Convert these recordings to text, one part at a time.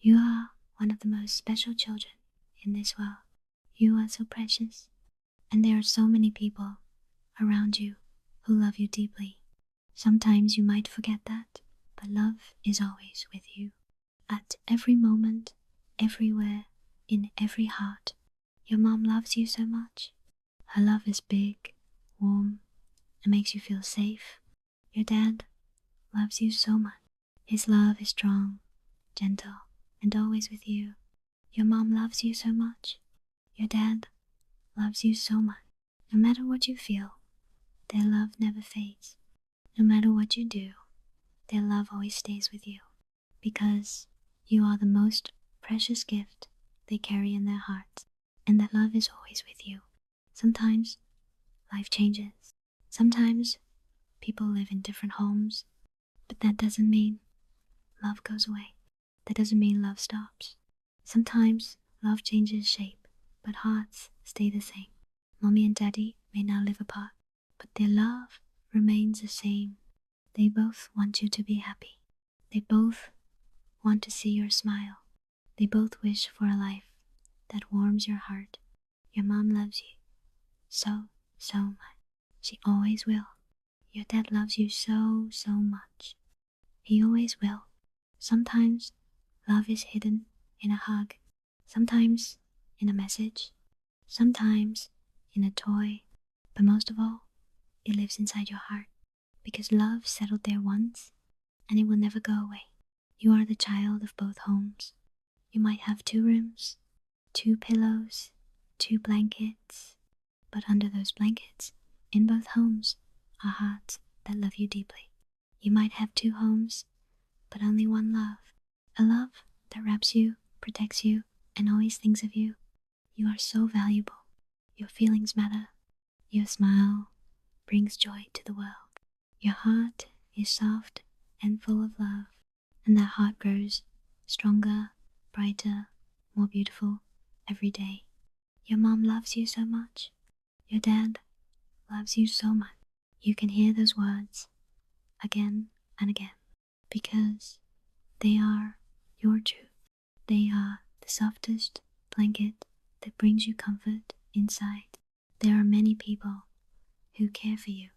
You are one of the most special children in this world. You are so precious, and there are so many people around you who love you deeply. Sometimes you might forget that, but love is always with you. At every moment, everywhere, in every heart. Your mom loves you so much. Her love is big, warm, and makes you feel safe. Your dad loves you so much. His love is strong, gentle, and always with you. Your mom loves you so much. Your dad loves you so much. No matter what you feel, their love never fades. No matter what you do, their love always stays with you, because you are the most precious gift they carry in their hearts, and that love is always with you. Sometimes life changes. Sometimes people live in different homes, but that doesn't mean love goes away. That doesn't mean love stops. Sometimes love changes shape, but hearts stay the same. Mommy and Daddy may now live apart, but their love remains the same. They both want you to be happy. They both want to see your smile. They both wish for a life that warms your heart. Your mom loves you so, so much. She always will. Your dad loves you so, so much. He always will. Sometimes love is hidden in a hug. Sometimes in a message. Sometimes in a toy. But most of all, it lives inside your heart, because love settled there once, and it will never go away. You are the child of both homes. You might have 2 rooms, 2 pillows, 2 blankets, but under those blankets, in both homes, are hearts that love you deeply. You might have 2 homes, but only one love. A love that wraps you, protects you, and always thinks of you. You are so valuable. Your feelings matter. Your smile brings joy to the world. Your heart is soft and full of love, and that heart grows stronger, brighter, more beautiful every day. Your mom loves you so much. Your dad loves you so much. You can hear those words again and again, because they are your truth. They are the softest blanket that brings you comfort inside. There are many people who care for you.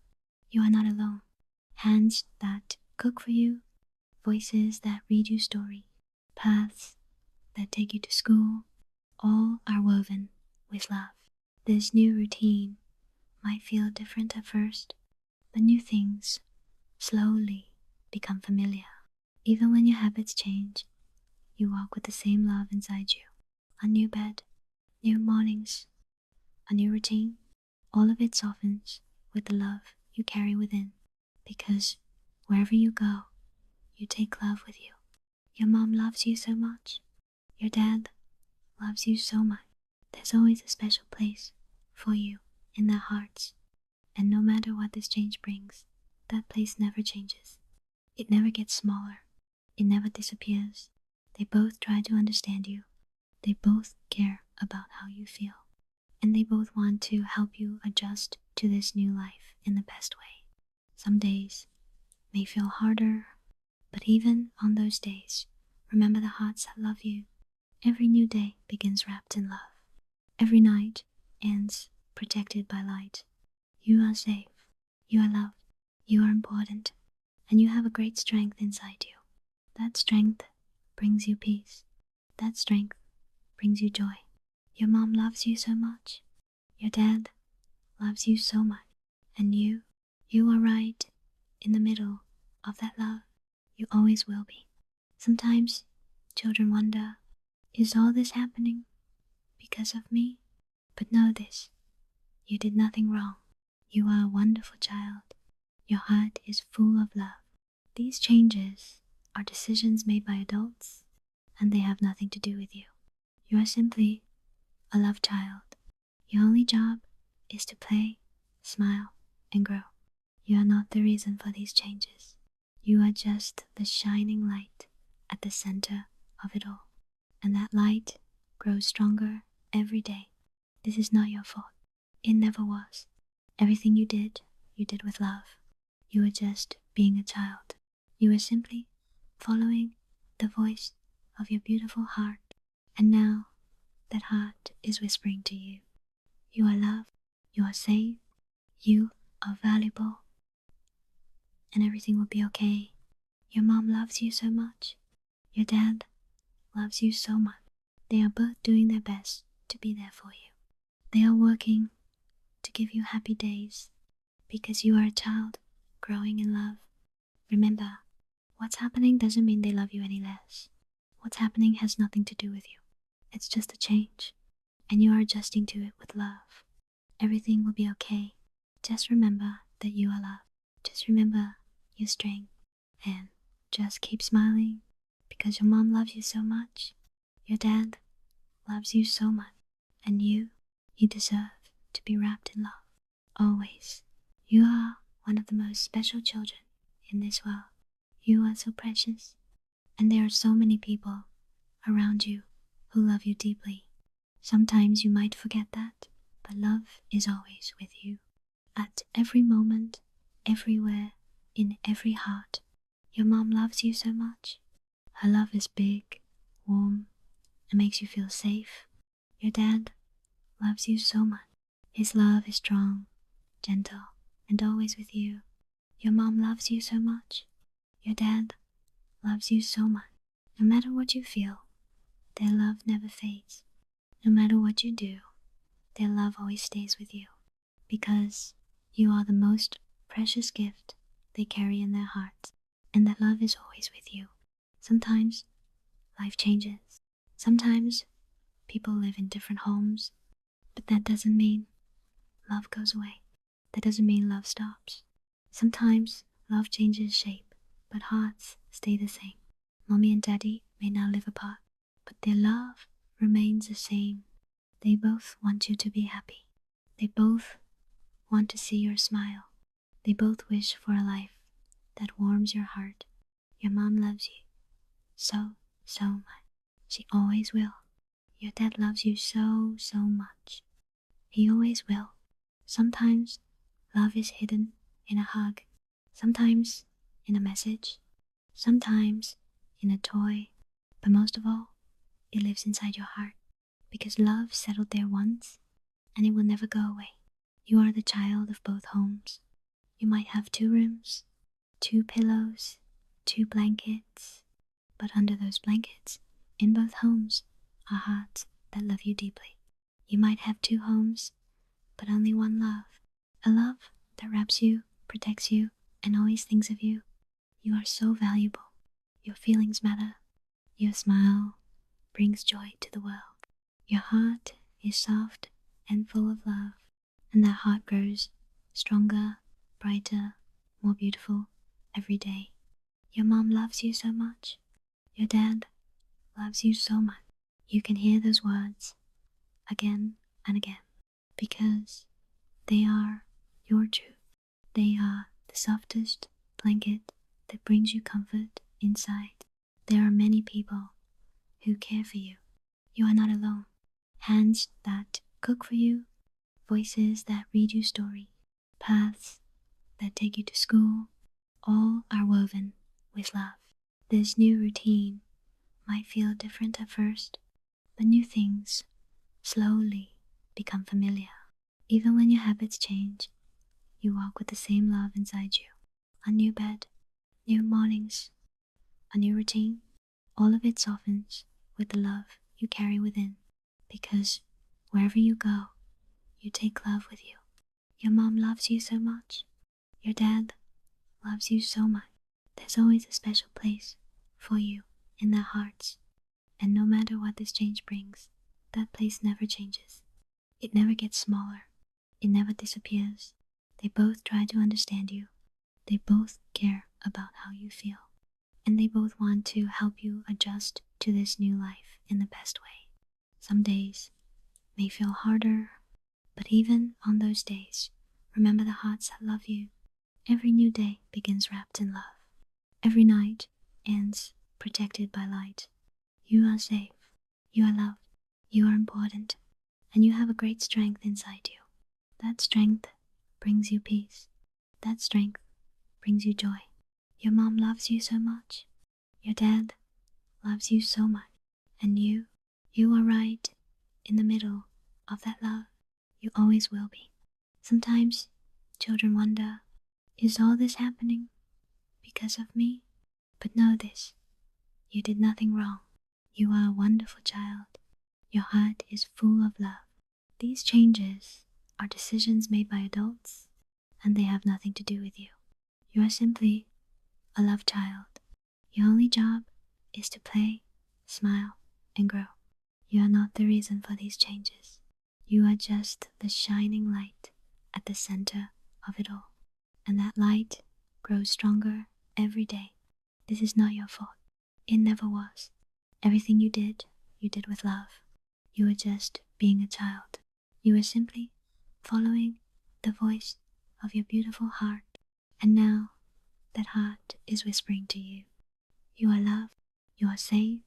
You are not alone. Hands that cook for you, voices that read you story, paths that take you to school, all are woven with love. This new routine might feel different at first, but new things slowly become familiar. Even when your habits change, you walk with the same love inside you. A new bed, new mornings, a new routine, all of it softens with the love you carry within, because wherever you go, you take love with you. Your mom loves you so much. Your dad loves you so much. There's always a special place for you in their hearts, and no matter what this change brings, that place never changes. It never gets smaller. It never disappears. They both try to understand you. They both care about how you feel, and they both want to help you adjust to this new life in the best way. Some days may feel harder, but even on those days, remember the hearts that love you. Every new day begins wrapped in love. Every night ends protected by light. You are safe. You are loved. You are important. And you have a great strength inside you. That strength brings you peace. That strength brings you joy. Your mom loves you so much. Your dad loves you so much. And you are right in the middle of that love. You always will be. Sometimes children wonder, is all this happening because of me? But know this, you did nothing wrong. You are a wonderful child. Your heart is full of love. These changes are decisions made by adults, and they have nothing to do with you. You are simply a loved child. Your only job is to play, smile, and grow. You are not the reason for these changes. You are just the shining light at the center of it all. And that light grows stronger every day. This is not your fault. It never was. Everything you did with love. You were just being a child. You were simply following the voice of your beautiful heart. And now that heart is whispering to you, you are loved, you are safe, you are valuable, and everything will be okay. Your mom loves you so much. Your dad loves you so much. They are both doing their best to be there for you. They are working to give you happy days because you are a child growing in love. Remember, what's happening doesn't mean they love you any less. What's happening has nothing to do with you. It's just a change, and you are adjusting to it with love. Everything will be okay. Just remember that you are loved. Just remember your strength, and just keep smiling because your mom loves you so much. Your dad loves you so much, and you deserve to be wrapped in love. Always. You are one of the most special children in this world. You are so precious, and there are so many people around you who love you deeply. Sometimes you might forget that, but love is always with you. At every moment, everywhere, in every heart. Your mom loves you so much. Her love is big, warm, and makes you feel safe. Your dad loves you so much. His love is strong, gentle, and always with you. Your mom loves you so much. Your dad loves you so much. No matter what you feel, their love never fades. No matter what you do, their love always stays with you, because you are the most precious gift they carry in their hearts, and that love is always with you. Sometimes life changes. Sometimes people live in different homes, but that doesn't mean love goes away. That doesn't mean love stops. Sometimes love changes shape, but hearts stay the same. Mommy and Daddy may now live apart, but their love remains the same. They both want you to be happy. They both want to see your smile. They both wish for a life that warms your heart. Your mom loves you so, so much. She always will. Your dad loves you so, so much. He always will. Sometimes love is hidden in a hug. Sometimes in a message. Sometimes in a toy. But most of all, it lives inside your heart, because love settled there once, and it will never go away. You are the child of both homes. You might have 2 rooms, 2 pillows, 2 blankets, but under those blankets, in both homes, are hearts that love you deeply. You might have 2 homes, but only one love. A love that wraps you, protects you, and always thinks of you. You are so valuable. Your feelings matter. Your smile brings joy to the world. Your heart is soft and full of love, and that heart grows stronger, brighter, more beautiful every day. Your mom loves you so much. Your dad loves you so much. You can hear those words again and again, because they are your truth. They are the softest blanket that brings you comfort inside. There are many people who care for you. You are not alone. Hands that cook for you, voices that read you stories, paths that take you to school, all are woven with love. This new routine might feel different at first, but new things slowly become familiar. Even when your habits change, you walk with the same love inside you. A new bed, new mornings, a new routine, all of it softens with the love you carry within, because wherever you go, you take love with you. Your mom loves you so much. Your dad loves you so much. There's always a special place for you in their hearts, and no matter what this change brings, that place never changes. It never gets smaller. It never disappears. They both try to understand you. They both care about how you feel, and they both want to help you adjust to this new life in the best way. Some days may feel harder, but even on those days, remember the hearts that love you. Every new day begins wrapped in love. Every night ends protected by light. You are safe. You are loved. You are important. And you have a great strength inside you. That strength brings you peace. That strength brings you joy. Your mom loves you so much. Your dad loves you so much. And you are right in the middle of that love. You always will be. Sometimes children wonder, is all this happening because of me? But know this, you did nothing wrong. You are a wonderful child. Your heart is full of love. These changes are decisions made by adults, and they have nothing to do with you. You are simply a loved child. Your only job is to play, smile, and grow. You are not the reason for these changes. You are just the shining light at the center of it all. And that light grows stronger every day. This is not your fault. It never was. Everything you did with love. You were just being a child. You were simply following the voice of your beautiful heart. And now that heart is whispering to you. You are loved. You are safe.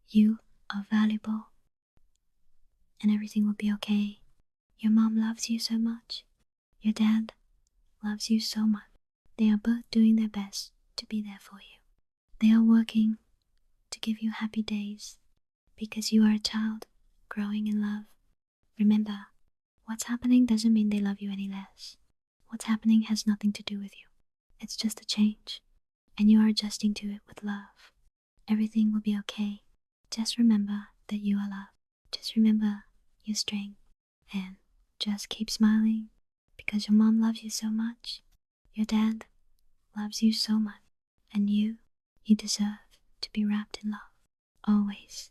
You are valuable. And everything will be okay. Your mom loves you so much. Your dad loves you so much. They are both doing their best to be there for you. They are working to give you happy days because you are a child growing in love. Remember, what's happening doesn't mean they love you any less. What's happening has nothing to do with you. It's just a change, and you are adjusting to it with love. Everything will be okay. Just remember that you are loved. Just remember your strength, and just keep smiling because your mom loves you so much. Your dad loves you so much, and you deserve to be wrapped in love, always.